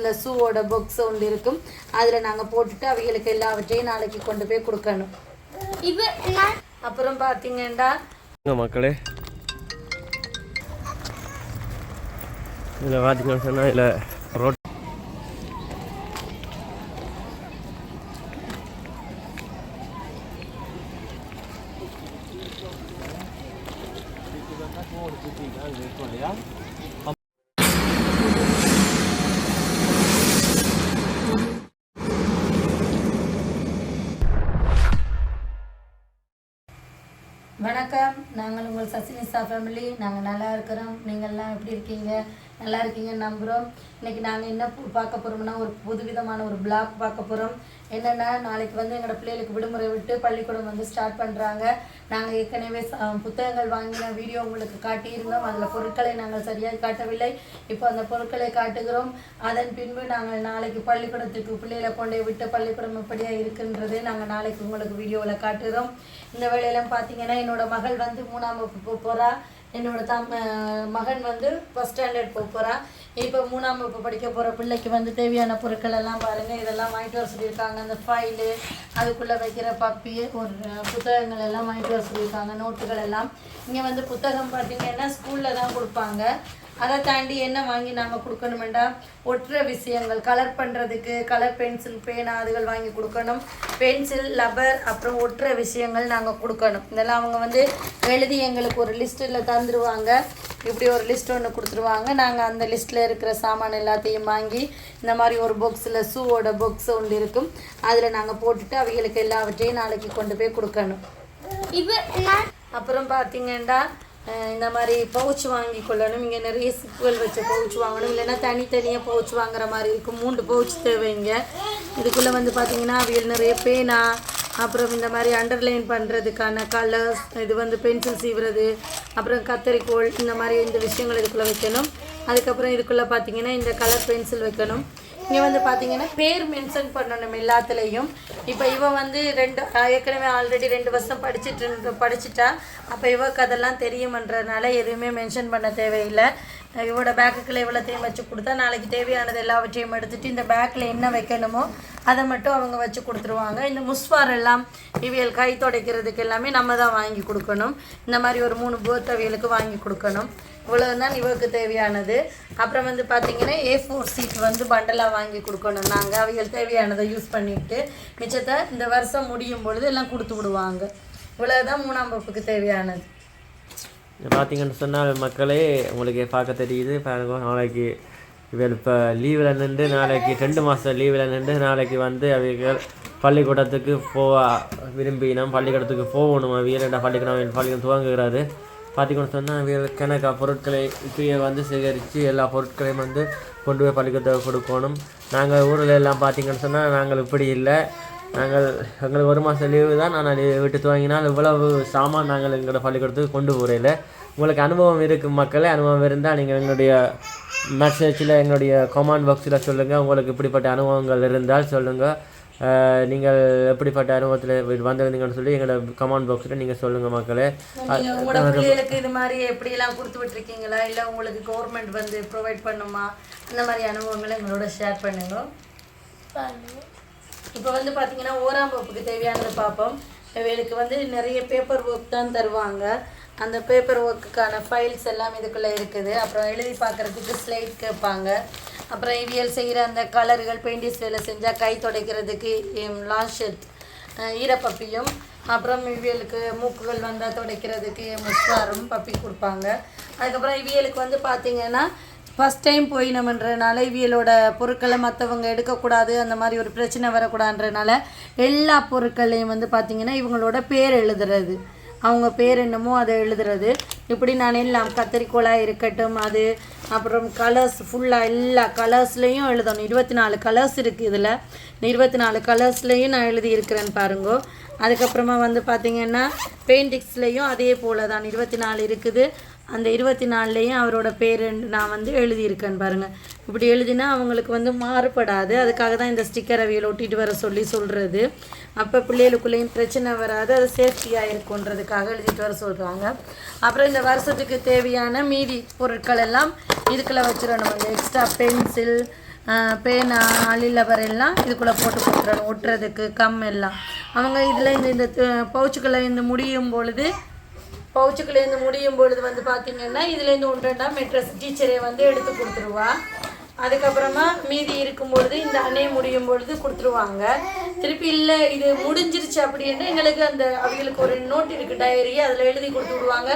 இந்த ஷூவோட பாக்ஸ் ஒன்று இருக்கும். அதில் நாங்கள் போட்டுட்டு அவைகளுக்கு எல்லாவற்றையும் நாளைக்கு கொண்டு போய் கொடுக்கணும். அப்புறம் பார்த்தீங்கன்னா மக்களே இதில் பார்த்தீங்கன்னு சொன்னால் இதில் ரோட் வணக்கம். நாங்கள் உங்கள் SasiNisha ஃபேமிலி. நாங்கள் நல்லா இருக்கிறோம். நீங்கள்லாம் எப்படி இருக்கீங்க? நல்லா இருக்கீங்கன்னு நம்புகிறோம். இன்றைக்கி நாங்கள் என்ன பார்க்க போகிறோம்னா, ஒரு புதுவிதமான ஒரு பிளாக் பார்க்க போகிறோம். என்னென்னா, நாளைக்கு வந்து எங்களோட பிள்ளைகளுக்கு விடுமுறை விட்டு பள்ளிக்கூடம் வந்து ஸ்டார்ட் பண்ணுறாங்க. நாங்கள் ஏற்கனவே புத்தகங்கள் வாங்கின வீடியோ உங்களுக்கு காட்டியிருந்தோம். அதில் பொருட்களை நாங்கள் சரியாக காட்டவில்லை. இப்போ அந்த பொருட்களை காட்டுகிறோம். அதன் பின்பு நாங்கள் நாளைக்கு பள்ளிக்கூடத்துக்கு பிள்ளைகளை கொண்டே விட்டு பள்ளிக்கூடம் எப்படியாக இருக்குன்றதை நாங்கள் நாளைக்கு உங்களுக்கு வீடியோவில் காட்டுகிறோம். இந்த வேளையெல்லாம் பார்த்தீங்கன்னா, என்னோட மகள் வந்து 3ஆம் வகுப்பு போகிறா. என்னோட மகன் வந்து ஃபஸ்ட் ஸ்டாண்டர்ட் போகிறா. இப்போ 3ஆம் வகுப்பு படிக்க போகிற பிள்ளைக்கு வந்து தேவையான பொருட்கள் எல்லாம் பாருங்கள். இதெல்லாம் வாங்கிட்டு வர சொல்லியிருக்காங்க. அந்த ஃபைலு, அதுக்குள்ளே வைக்கிற பப்பி, ஒரு புத்தகங்கள் எல்லாம் வாங்கிட்டு வர சொல்லியிருக்காங்க. நோட்டுகள் எல்லாம் இங்கே வந்து புத்தகம் பார்த்தீங்கன்னா ஸ்கூலில் தான் கொடுப்பாங்க. அதை தாண்டி என்ன வாங்கி நாங்கள் கொடுக்கணுமெண்டா, ஒட்டுற விஷயங்கள், கலர் பண்ணுறதுக்கு கலர் பென்சில், பேனா அதுகள் வாங்கி கொடுக்கணும். பென்சில், லப்பர், அப்புறம் ஒட்டுற விஷயங்கள் நாங்கள் கொடுக்கணும். இதெல்லாம் அவங்க வந்து எழுதி எங்களுக்கு ஒரு லிஸ்ட்டில் தந்துடுவாங்க. இப்படி ஒரு லிஸ்ட் ஒன்று கொடுத்துருவாங்க. நாங்கள் அந்த லிஸ்ட்டில் இருக்கிற சாமான் எல்லாத்தையும் வாங்கி இந்த மாதிரி ஒரு பாக்ஸில் ஷூவோட பாக்ஸ் ஒன்று இருக்கும். அதில் நாங்கள் போட்டுட்டு அவைகளுக்கு எல்லாவற்றையும் நாளைக்கு கொண்டு போய் கொடுக்கணும். அப்புறம் பார்த்தீங்கன்னா, இந்த மாதிரி பவுச் வாங்கி கொள்ளணும். இங்கே நிறைய சிப்புகள் வச்ச பவுச் வாங்கணும். இல்லைன்னா தனித்தனியாக பவுச் வாங்குற மாதிரி இருக்கும். 3 பவுச் தேவைங்க. இதுக்குள்ளே வந்து பார்த்திங்கன்னா அவையில் நிறைய பேனா, அப்புறம் இந்த மாதிரி அண்டர்லைன் பண்ணுறதுக்கான கலர்ஸ், இது வந்து பென்சில் சீவுறது, அப்புறம் கத்தரிக்கோள், இந்த மாதிரி இந்த விஷயங்கள் இதுக்குள்ளே வைக்கணும். அதுக்கப்புறம் இதுக்குள்ளே பார்த்திங்கன்னா இந்த கலர் பென்சில் வைக்கணும். இங்கே வந்து பார்த்தீங்கன்னா பேர் மென்ஷன் பண்ணணும் எல்லாத்துலேயும். இப்போ இவன் வந்து ஏற்கனவே ஆல்ரெடி 2 வருஷம் படிச்சுட்டா. அப்போ இவக்கு அதெல்லாம் தெரியுமன்றதுனால எதுவுமே மென்ஷன் பண்ண தேவையில்லை. இவரோட பேக்குக்குள்ளே இவ்வளோத்தையும் வச்சு கொடுத்தா நாளைக்கு தேவையானது எல்லாவற்றையும் எடுத்துகிட்டு இந்த பேக்கில் என்ன வைக்கணுமோ அதை மட்டும் அவங்க வச்சு கொடுத்துருவாங்க. இந்த முஸ்வார் எல்லாம் இவியல் கை துடைக்கிறதுக்கு எல்லாமே நம்ம தான் வாங்கி கொடுக்கணும். இந்த மாதிரி ஒரு 3 போத் அவியலுக்கு வாங்கி கொடுக்கணும். இவ்வளவுதான் இவருக்கு தேவையானது. அப்புறம் வந்து பார்த்திங்கன்னா A4 சீட் வந்து பண்டலாக வாங்கி கொடுக்கணும். நாங்கள் அவைகள் தேவையானதை யூஸ் பண்ணிவிட்டு மிச்சத்தை இந்த வருஷம் முடியும் பொழுது எல்லாம் கொடுத்து விடுவாங்க. இவ்வளோதான் 3ஆம் வகுப்புக்கு தேவையானது. பார்த்தீங்கன்னு சொன்னால் மக்களே, உங்களுக்கு பார்க்க தெரியுது பாருங்க. நாளைக்கு இவள் இப்போ லீவில் நின்று நாளைக்கு 2 மாதம் லீவில் நின்று நாளைக்கு வந்து அவைகள் பள்ளிக்கூடத்துக்கு விரும்பினோம். பள்ளிக்கூடத்துக்கு போகணும். அவைகள் பள்ளிக்கூடம் துவங்குகிறாரு. பார்த்திங்கன்னு சொன்னால் அவைகள் கணக்காக பொருட்களை இப்பயே வந்து சேகரித்து எல்லா பொருட்களையும் வந்து கொண்டு போய் பள்ளிக்கூடத்தை கொடுக்கணும். நாங்கள் ஊரில் எல்லாம் பார்த்திங்கன்னு சொன்னால் நாங்கள் இப்படி இல்லை. எங்களுக்கு 1 மாதம் லீவு தான். நான் விட்டு துவங்கினால் இவ்வளவு சாமான் நாங்கள் எங்களோட பள்ளிக்கூடத்துக்கு கொண்டு போகிறதில்ல. உங்களுக்கு அனுபவம் இருக்குது மக்களே. அனுபவம் இருந்தால் நீங்கள் எங்களுடைய மெசேஜில் எங்களுடைய கமெண்ட் பாக்ஸில் சொல்லுங்கள். உங்களுக்கு இப்படிப்பட்ட அனுபவங்கள் இருந்தால் சொல்லுங்கள். நீங்கள் எப்படிப்பட்ட அனுபவத்தில் வந்திருந்தீங்கன்னு சொல்லி எங்களோட கமெண்ட் பாக்ஸில் நீங்கள் சொல்லுங்கள் மக்களே. உங்களோட பிள்ளைகளுக்கு இது மாதிரி எப்படியெல்லாம் கொடுத்து விட்டுருக்கீங்களா, இல்லை உங்களுக்கு கவர்மெண்ட் வந்து ப்ரொவைட் பண்ணுமா, அந்த மாதிரி அனுபவங்களை எங்களோட ஷேர் பண்ணுங்க. இப்போ வந்து பார்த்தீங்கன்னா 1ஆம் வகுப்புக்கு தேவையானது பார்ப்போம். இவங்களுக்கு வந்து நிறைய பேப்பர் ஒர்க் தான் தருவாங்க. அந்த பேப்பர் ஒர்க்குக்கான ஃபைல்ஸ் எல்லாம் இதுக்குள்ளே இருக்குது. அப்புறம் எழுதி பார்க்குறதுக்கு ஸ்லைட் கேட்பாங்க. அப்புறம் இவியல் செய்கிற அந்த கலர்கள், பெயிண்டிஸ் வேலை செஞ்சால் கை துடைக்கிறதுக்கு லாஷெட், ஈரப்பப்பியும், அப்புறம் இவியலுக்கு மூக்குகள் வந்தால் துடைக்கிறதுக்கு முஸ்வாரும் பப்பி கொடுப்பாங்க. அதுக்கப்புறம் இவியலுக்கு வந்து பார்த்திங்கன்னா ஃபஸ்ட் டைம் போயினோம்ன்றனால இவியலோட பொருட்களை மற்றவங்க எடுக்கக்கூடாது, அந்த மாதிரி ஒரு பிரச்சனை வரக்கூடாதுன்றனால எல்லா பொருட்களையும் வந்து பார்த்திங்கன்னா இவங்களோட பேர் எழுதுறது, அவங்க பேர் என்னமோ அதை எழுதுறது. இப்படி நான் எல்லாம் கத்தரிக்கோளாக இருக்கட்டும், அது அப்புறம் கலர்ஸ் ஃபுல்லாக எல்லா கலர்ஸ்லேயும் எழுதணும். 24 கலர்ஸ் இருக்குது இதில். 24 கலர்ஸ்லேயும் நான் எழுதியிருக்கிறேன்னு பாருங்கோ. அதுக்கப்புறமா வந்து பார்த்திங்கன்னா பெயிண்டிங்ஸ்லேயும் அதே போல் தான் 24 இருக்குது. அந்த 24லேயும் அவரோட பேர் நான் வந்து எழுதியிருக்கேன்னு பாருங்கள். இப்படி எழுதினா அவங்களுக்கு வந்து மாறுபடாது. அதுக்காக தான் இந்த ஸ்டிக்கர் அவியல் ஒட்டிட்டு வர சொல்கிறது. அப்போ பிள்ளைகளுக்குள்ளேயும் பிரச்சனை வராது, அது சேஃப்டியாக இருக்குன்றதுக்காக எழுதிட்டு வர சொல்கிறாங்க. அப்புறம் இந்த வருஷத்துக்கு தேவையான மீதி பொருட்கள் எல்லாம் இதுக்குள்ளே வச்சிடணும். எக்ஸ்ட்ரா பென்சில், பேனா அழிலவர் எல்லாம் இதுக்குள்ளே போட்டு கொடுத்துடணும் ஒட்டுறதுக்கு கம் எல்லாம். அவங்க இதில் இந்த பவுச்சுக்குள்ளே முடியும் பொழுது வந்து பார்த்திங்கன்னா இதுலேருந்து 1-2 மெட்ரஸ் டீச்சரே வந்து எடுத்து கொடுத்துருவா. அதுக்கப்புறமா மீதி இருக்கும்பொழுது இந்த அணை முடியும் பொழுது கொடுத்துருவாங்க. திருப்பி இல்லை இது முடிஞ்சிருச்சு அப்படின்னா எங்களுக்கு அவங்களுக்கு ஒரு நோட் இருக்குது டைரி, அதில் எழுதி கொடுத்து விடுவாங்க.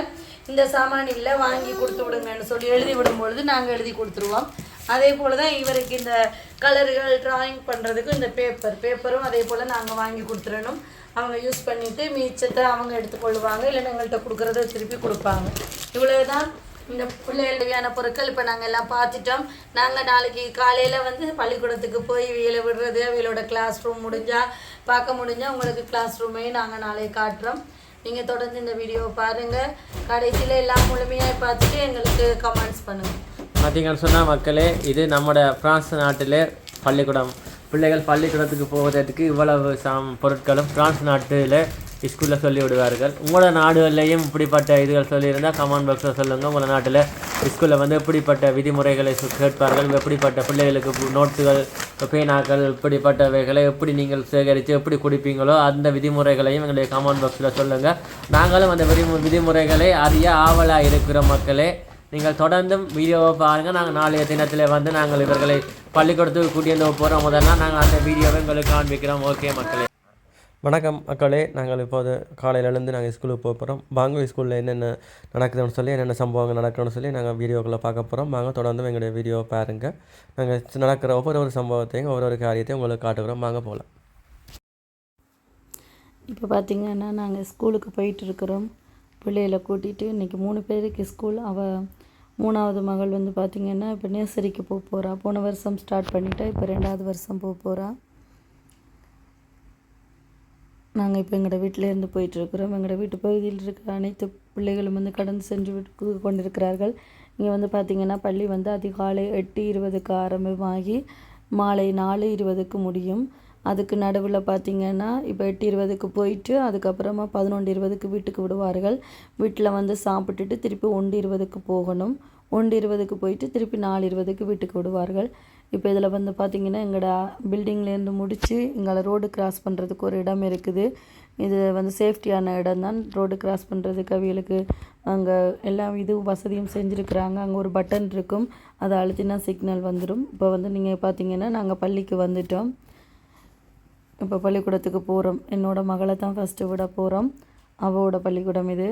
இந்த சாமான் இல்லை வாங்கி கொடுத்து விடுங்கன்னு சொல்லி எழுதி விடும்பொழுது நாங்கள் எழுதி கொடுத்துருவோம். அதே போல் தான் இவருக்கு இந்த கலர்கள் ட்ராயிங் பண்ணுறதுக்கும் இந்த பேப்பரும் அதே போல் நாங்கள் வாங்கி கொடுத்துடணும். அவங்க யூஸ் பண்ணிவிட்டு மிச்சத்தை அவங்க எடுத்துக்கொள்ளுவாங்க, இல்லைன்னா எங்கள்கிட்ட கொடுக்குறத திருப்பி கொடுப்பாங்க. இவ்வளோ தான் இந்த பிள்ளைகளுக்கான பொருட்கள். இப்போ நாங்கள் எல்லாம் பார்த்துட்டோம். நாங்கள் நாளைக்கு காலையில் வந்து பள்ளிக்கூடத்துக்கு போய் வீலை விடுறது, அவங்களோட கிளாஸ் ரூம் பார்க்க முடிஞ்சால் உங்களுக்கு கிளாஸ் ரூமையும் நாங்கள் நாளைக்கு காட்டுறோம். நீங்கள் தொடர்ந்து இந்த வீடியோவை பாருங்கள். கடைசியில் எல்லாம் முழுமையாக பார்த்துட்டு எங்களுக்கு கமெண்ட்ஸ் பண்ணுங்கள். பார்த்தீங்கன்னு சொன்னால் மக்களே, இது நம்மளோட பிரான்ஸ் நாட்டில் பிள்ளைகள் பள்ளிக்கூடத்துக்கு போவதற்கு இவ்வளவு பொருட்களும் பிரான்ஸ் நாட்டில் ஸ்கூலில் சொல்லி விடுவார்கள். உங்களோட நாடுகள்லையும் இப்படிப்பட்ட இதுகள் சொல்லியிருந்தால் கமெண்ட் பாக்ஸில் சொல்லுங்கள். உங்களோட நாட்டில் ஸ்கூலில் வந்து எப்படிப்பட்ட விதிமுறைகளை கேட்பார்கள், எப்படிப்பட்ட பிள்ளைகளுக்கு நோட்டுகள் பேனாக்கள் இப்படிப்பட்டவைகளை எப்படி நீங்கள் சேகரித்து எப்படி குடிப்பீங்களோ அந்த விதிமுறைகளையும் எங்களுடைய கமெண்ட் பாக்ஸில் சொல்லுங்கள். நாங்களும் அந்த விதிமுறைகளை அறிய ஆவலாக இருக்கிற மக்களே, நீங்கள் தொடர்ந்தும் வீடியோவை பாருங்கள். நாங்கள் நாளைய தினத்தில் வந்து நாங்கள் இவர்களை பள்ளிக்கூடத்துக்கு கூட்டிட்டு போகிறோம். முதல்ல நாங்கள் அந்த வீடியோவை உங்களுக்கு காண்பிக்கிறோம். ஓகே மக்களே, வணக்கம் மக்களே. நாங்கள் இப்போது காலையில் எழுந்து நாங்கள் ஸ்கூலுக்கு போக போகிறோம். பாங்க ஸ்கூலில் என்னென்ன நடக்குதுன்னு சொல்லி என்னென்ன சம்பவங்கள் நடக்கணும்னு சொல்லி நாங்கள் வீடியோக்களை பார்க்க போகிறோம். வாங்க தொடர்ந்து எங்களுடைய வீடியோவை பாருங்கள். நாங்கள் நடக்கிற ஒவ்வொரு சம்பவத்தையும் ஒவ்வொரு காரியத்தையும் உங்களுக்கு காட்டுக்கிறோம். வாங்க போகலாம். இப்போ பார்த்திங்கன்னா நாங்கள் ஸ்கூலுக்கு போயிட்டுருக்குறோம். பிள்ளைகளை கூட்டிகிட்டு இன்றைக்கி 3 பேருக்கு ஸ்கூல். அவள் 3வது மகள் வந்து பார்த்திங்கன்னா இப்போ நர்சரிக்கு போக போகிறா. போன வருஷம் ஸ்டார்ட் பண்ணிவிட்டா, இப்போ 2வது வருஷம் போக போகிறா. நாங்கள் இப்போ எங்களோட வீட்டிலேருந்து போயிட்டுருக்குறோம். எங்களோட வீட்டு பகுதியில் இருக்கிற அனைத்து பிள்ளைகளும் வந்து கடந்து சென்று கொண்டிருக்கிறார்கள். இங்கே வந்து பார்த்திங்கன்னா பள்ளி வந்து அதிகாலை 8:20க்கு ஆரம்பமாகி மாலை 4:20க்கு முடியும். அதுக்கு நடுவில் பார்த்திங்கன்னா இப்போ 8:20க்கு போயிட்டு அதுக்கப்புறமா 11:20க்கு வீட்டுக்கு விடுவார்கள். வீட்டில் வந்து சாப்பிட்டுட்டு திருப்பி 1:20க்கு போகணும். 1:20க்கு போயிட்டு திருப்பி 4:20க்கு வீட்டுக்கு விடுவார்கள். இப்போ இதில் வந்து பார்த்திங்கன்னா எங்களோட பில்டிங்லேருந்து முடித்து எங்களை ரோடு கிராஸ் பண்ணுறதுக்கு ஒரு இடம் இருக்குது. இது வந்து சேஃப்டியான இடம் தான். ரோடு கிராஸ் பண்ணுறதுக்கு அவிகளுக்கு அங்கே எல்லாம் இது வசதியும் செஞ்சுருக்குறாங்க. அங்கே ஒரு பட்டன் இருக்கும், அதை அழுத்தினா சிக்னல் வந்துடும். இப்போ வந்து நீங்கள் பார்த்திங்கன்னா நாங்கள் பள்ளிக்கு வந்துட்டோம். இப்போ பள்ளிக்கூடத்துக்கு போகிறோம். என்னோடய மகளை தான் ஃபஸ்ட்டு விட போகிறோம். அவளோட பள்ளிக்கூடம் இது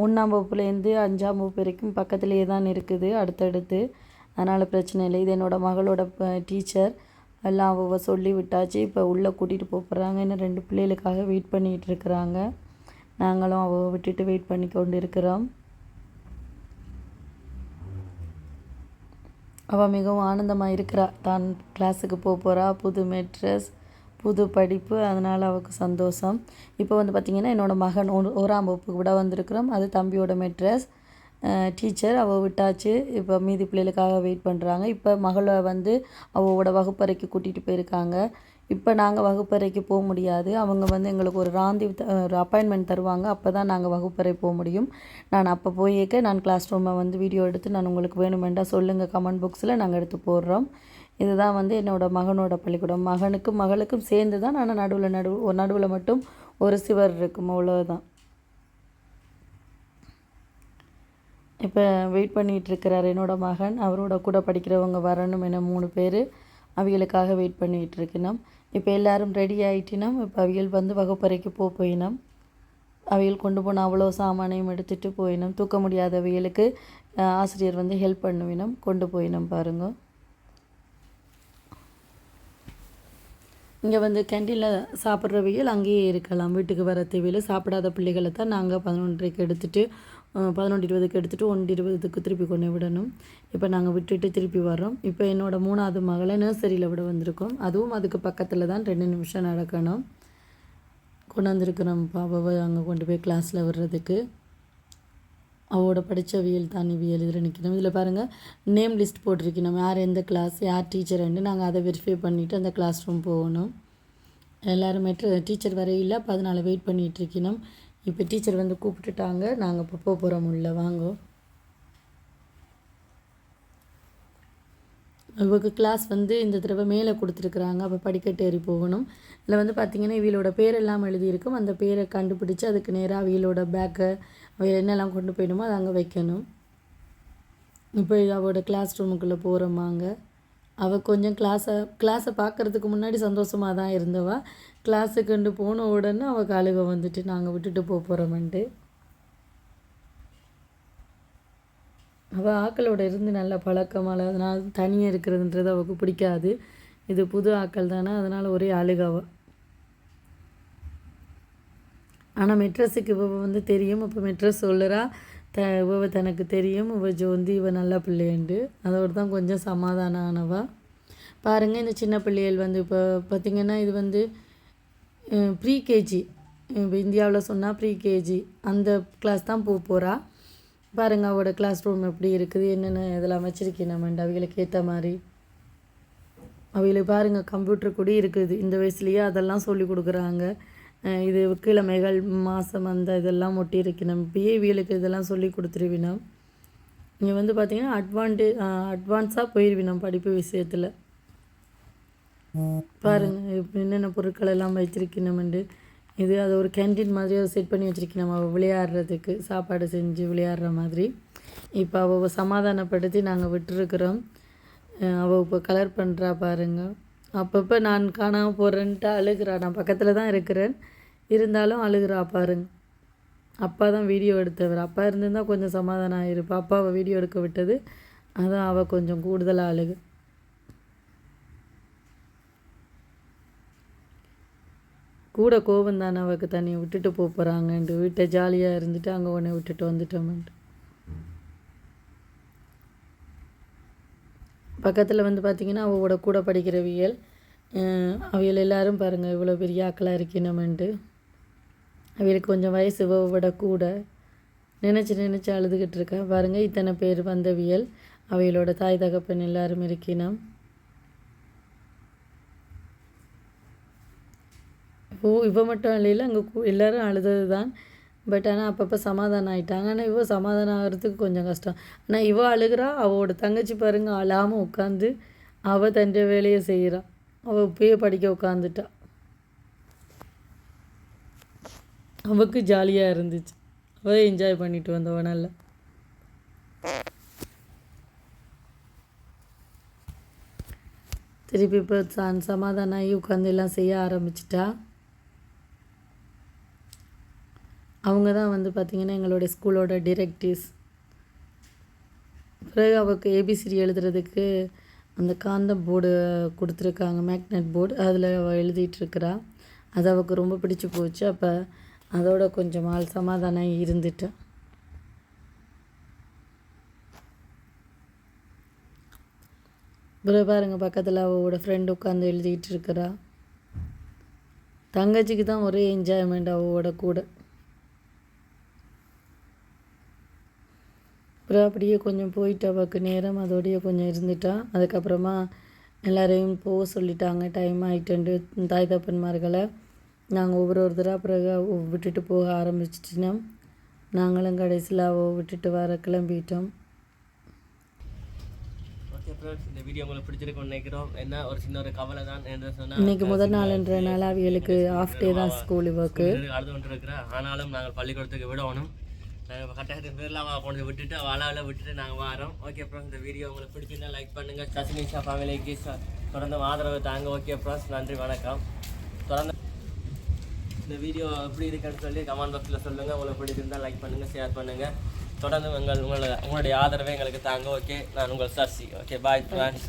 1ஆம் வகுப்புலேருந்து 5ஆம் வகுப்பு வரைக்கும் பக்கத்துலேயே தான் இருக்குது, அடுத்தடுத்து. அதனால் பிரச்சனை இல்லை. இது என்னோடய மகளோட டீச்சர் எல்லாம் அவள் சொல்லி விட்டாச்சு. இப்போ உள்ளே கூட்டிகிட்டு போகிறாங்க. இன்னும் 2 பிள்ளைகளுக்காக வெயிட் பண்ணிகிட்டு இருக்கிறாங்க. நாங்களும் அவள் விட்டுட்டு வெயிட் பண்ணி கொண்டு இருக்கிறோம். அவள் மிகவும் ஆனந்தமாக இருக்கிறா. தான் கிளாஸுக்கு போகிறா. புது மெட்ரஸ், புது படிப்பு, அதனால் அவளுக்கு சந்தோஷம். இப்போ வந்து பார்த்திங்கன்னா என்னோடய மகன் 1ஆம் வகுப்புக்கு விட வந்திருக்கிறோம். அது தம்பியோட மெட்ரஸ். டீச்சர் அவள் விட்டாச்சு. இப்போ மீதி பிள்ளைகளுக்காக வெயிட் பண்ணுறாங்க. இப்போ மகளை வந்து அவளோட வகுப்பறைக்கு கூட்டிகிட்டு போயிருக்காங்க. இப்போ நாங்கள் வகுப்பறைக்கு போக முடியாது. அவங்க வந்து எங்களுக்கு ஒரு அப்பாயின்மெண்ட் தருவாங்க. அப்போ தான் நாங்கள் வகுப்பறை போக முடியும். நான் அப்போ நான் கிளாஸ் ரூமை வந்து வீடியோ எடுத்து நான் உங்களுக்கு வேணுமெண்டா சொல்லுங்கள் கமெண்ட் பாக்ஸில், நாங்கள் எடுத்து போடுறோம். இதுதான் வந்து என்னோடய மகனோட பள்ளிக்கூடம். மகனுக்கும் மகளுக்கும் சேர்ந்து தான். ஆனால் நடுவில் மட்டும் ஒரு சுவர் இருக்கும், அவ்வளோதான். இப்போ வெயிட் பண்ணிகிட்ருக்கிறார் என்னோடய மகன். அவரோட கூட படிக்கிறவங்க வரணும் என 3 பேர் அவிகளுக்காக வெயிட் பண்ணிகிட்ருக்கணும். இப்போ எல்லோரும் ரெடி ஆகிட்டினோம். இப்போ அவிகள் வந்து வகுப்பறைக்கு போயினோம். அவிகள் கொண்டு போன அவ்வளோ சாமானையும் எடுத்துகிட்டு போயினோம். தூக்க முடியாத அவிகளுக்கு ஆசிரியர் வந்து ஹெல்ப் பண்ணுவினோம், கொண்டு போயினோம். பாருங்க, இங்கே வந்து கேண்டீனில் சாப்பிட்றவைகள் அங்கேயே இருக்கலாம். வீட்டுக்கு வர தேவையில் சாப்பிடாத பிள்ளைகளை தான் நாங்கள் 11:30க்கு எடுத்துகிட்டு 11:20க்கு எடுத்துகிட்டு 1:20க்கு திருப்பி கொண்டு விடணும். இப்போ நாங்கள் விட்டுட்டு திருப்பி வர்றோம். இப்போ என்னோடய 3வது மகளை நர்சரியில் விட வந்திருக்கோம். அதுவும் அதுக்கு பக்கத்தில் தான் 2 நிமிஷம் நடக்கணும். கொண்டு வந்திருக்கிறோம் பாபாவை அங்கே கொண்டு போய் கிளாஸில் விடுறதுக்கு. அவளோட படித்தவியல் தான் இவியல் இதில் நிற்கணும். இதில் பாருங்கள் நேம் லிஸ்ட் போட்டிருக்கணும், யார் எந்த கிளாஸ் யார் டீச்சர்ன்னு. நாங்கள் அதை வெரிஃபை பண்ணிவிட்டு அந்த கிளாஸ் ரூம் போகணும். எல்லோரும் டீச்சர் வரையில் அப்போ அதனால் வெயிட் பண்ணிகிட்ருக்கணும். இப்போ டீச்சர் வந்து கூப்பிட்டுட்டாங்க. நாங்கள் இப்போ போக போகிறோம். உள்ள வாங்க. இவங்க கிளாஸ் வந்து இந்த தடவை மேலே கொடுத்துருக்குறாங்க. அப்போ படிக்கட்டு ஏறி போகணும். இதில் வந்து பார்த்திங்கன்னா இவளோட பேரெல்லாம் எழுதியிருக்கும். அந்த பேரை கண்டுபிடிச்சி அதுக்கு நேராக அவியலோட பேக்கை அவையில் என்னெல்லாம் கொண்டு போயிடுமோ அதை அங்கே வைக்கணும். இப்போ அவளோட கிளாஸ் ரூமுக்குள்ளே போகிறோமாங்க. அவள் கொஞ்சம் கிளாஸை பார்க்குறதுக்கு முன்னாடி சந்தோஷமாக தான் இருந்தவா. கிளாஸுக்குண்டு போன உடனே அவள் அழுக வந்துட்டு நாங்கள் விட்டுட்டு போகிறோமென்ட்டு. அவள் ஆக்களோட இருந்து நல்ல பழக்கமாக, அதனால் தனியாக இருக்கிறதுன்றது அவளுக்கு பிடிக்காது. இது புது ஆக்கள் தானே, அதனால் ஒரே அழுகவ. ஆனால் மெட்ரஸுக்கு இவ வந்து தெரியும். அப்போ மெட்ரஸ் சொல்லுறா இவ தனக்கு தெரியும் இவ ஜோந்தி இவ நல்ல பிள்ளைண்டு. அதோடு தான் கொஞ்சம் சமாதானம் ஆனவா. பாருங்கள் இந்த சின்ன பிள்ளைகள் வந்து இப்போ பார்த்திங்கன்னா இது வந்து ப்ரீகேஜி. இப்போ இந்தியாவில் சொன்னால் ப்ரீகேஜி அந்த கிளாஸ் தான் போகிறா. பாருங்கள் அவளோட கிளாஸ் ரூம் எப்படி இருக்குது, என்னென்ன இதெல்லாம் வச்சுருக்கேன் அவைகளுக்கு ஏற்ற மாதிரி. அவைகளுக்கு பாருங்கள் கம்ப்யூட்டர் கூட இருக்குது. இந்த வயசுலேயே அதெல்லாம் சொல்லி கொடுக்குறாங்க. இது கிழமைகள் மாதம் அந்த இதெல்லாம் ஒட்டி இருக்கணும். இப்பயே இவங்களுக்கு இதெல்லாம் சொல்லி கொடுத்துருவினோம். இங்கே வந்து பார்த்திங்கன்னா அட்வான்ஸாக போயிடுவினோம் படிப்பு விஷயத்தில். பாருங்கள் இப்போ என்னென்ன பொருட்கள் எல்லாம் வச்சுருக்கணுமெண்டு. இது அதை ஒரு கேன்டீன் மாதிரி அதை செட் பண்ணி வச்சுருக்கணும் அவள் விளையாடுறதுக்கு, சாப்பாடு செஞ்சு விளையாடுற மாதிரி. இப்போ அவள் சமாதானப்படுத்தி நாங்கள் விட்டுருக்குறோம். அவள் இப்போ கலர் பண்ணுறா பாருங்கள். அப்பப்போ நான் காணாமல் போகிறேன்ட்டு அழுகிறா. நான் பக்கத்தில் தான் இருக்கிறேன், இருந்தாலும் அழுகிறா பாருங்க. அப்பா தான் வீடியோ எடுத்தவர். அப்பா இருந்திருந்தால் கொஞ்சம் சமாதானம் ஆகிருப்பா. அப்பா அவள் வீடியோ எடுக்க விட்டது, அதான் அவள் கொஞ்சம் கூடுதலாக அழுகு. கூட கோபம் தானே அவளுக்கு தண்ணியை விட்டுட்டு போகிறாங்கன்ட்டு. வீட்டை ஜாலியாக இருந்துட்டு அங்கே உடனே விட்டுட்டு வந்துட்டோம்ன்ட்டு. பக்கத்தில் வந்து பார்த்திங்கன்னா அவளோட கூட படிக்கிறவியல் அவியல் எல்லோரும் பாருங்கள் இவ்வளோ பெரிய ஆக்களாக இருக்கணுமென்ட்டு. அவியலுக்கு கொஞ்சம் வயசு இவளோட கூட நினச்சி அழுதுகிட்டு இருக்கா பாருங்கள். இத்தனை பேர் வந்தவியல் அவைகளோட தாய் தகப்பன் எல்லோரும் இருக்கணும். இவ மட்டும் அழையில அங்கே எல்லோரும் அழுதது தான். பட் ஆனால் அப்பப்போ சமாதானம் ஆகிட்டாங்க. ஆனால் இவ சமாதானம் ஆகிறதுக்கு கொஞ்சம் கஷ்டம். ஆனால் இவ அழுகிறா. அவளோட தங்கச்சி பாருங்கள் அழாமல் உட்காந்து அவள் தன் வேலையை செய்கிறாள். அவள் இப்பயே படிக்க உட்காந்துட்டா. அவளுக்கு ஜாலியாக இருந்துச்சு. அவள் என்ஜாய் பண்ணிட்டு வந்தவன் நல்லா. திருப்பி இப்போ சமாதானம் ஆகி உட்காந்து எல்லாம் செய்ய ஆரம்பிச்சிட்டா. அவங்க தான் வந்து பார்த்திங்கன்னா எங்களுடைய ஸ்கூலோட டிரெக்டிவ்ஸ். பிறகு அவளுக்கு ஏபிசிடி எழுதுறதுக்கு அந்த காந்தம் போர்டு கொடுத்துருக்காங்க, மேக்னெட் போர்டு. அதில் அவள் எழுதிட்டுருக்கிறா. அது அவளுக்கு ரொம்ப பிடிச்சி போச்சு. அப்போ அதோட கொஞ்சம் ஆள் சமாதானம் இருந்துட்டேன். பிறகு பாருங்கள் பக்கத்தில் அவளோட ஃப்ரெண்டு உட்காந்து எழுதிட்டு இருக்கிறா. தங்கச்சிக்கு தான் ஒரே என்ஜாய்மெண்ட் அவளோட கூட. அப்புறம் அப்படியே கொஞ்சம் போயிட்டு அவளுக்கு நேரம் அதோடையே கொஞ்சம் இருந்துட்டா. அதுக்கப்புறமா எல்லோரையும் போக சொல்லிட்டாங்க, டைம் ஆகிட்டு. தாய் தப்பன்மார்களை நாங்கள் ஒவ்வொருத்தராக பிறகு விட்டுட்டு போக ஆரம்பிச்சிட்டோம். நாங்களும் கடைசியில் அவள் விட்டுட்டு வர கிளம்பிட்டோம். இந்த வீடியோ உங்களுக்கு பிடிச்சிருக்கும்னு நினைக்கிறோம். என்ன ஒரு சின்ன ஒரு கவலை தான் என்ன சொன்னால், இன்றைக்கி முதல் நாள்ன்றனால அவங்களுக்கு ஆஃப் டே தான் ஸ்கூல் இவருக்கு அழுது கொண்டு இருக்கிறேன். ஆனாலும் நாங்கள் பள்ளிக்கூடத்துக்கு விடணும். நாங்கள் கட்டாயத்தின் பேரில் அவள் கொண்டு விட்டுட்டு அவளாவில் விட்டுட்டு நாங்கள் வரோம். ஓகே அப்புறம் இந்த வீடியோ உங்களுக்கு பிடிச்சிருந்தா லைக் பண்ணுங்கள். சசினிஷா ஃபேமிலிக்கு தொடர்ந்து ஆதரவு தாங்க. ஓகே அப்புறம் நன்றி, வணக்கம். தொடர்ந்து இந்த வீடியோ எப்படி இருக்குன்னு சொல்லி கமெண்ட் பாக்ஸில் சொல்லுங்கள். உங்களுக்கு பிடிச்சிருந்தால் லைக் பண்ணுங்கள், ஷேர் பண்ணுங்கள். தொடர்ந்து உங்களுடைய ஆதரவை எங்களுக்கு தாங்க. ஓகே, நான் உங்கள் சசி. Okay, bye friends.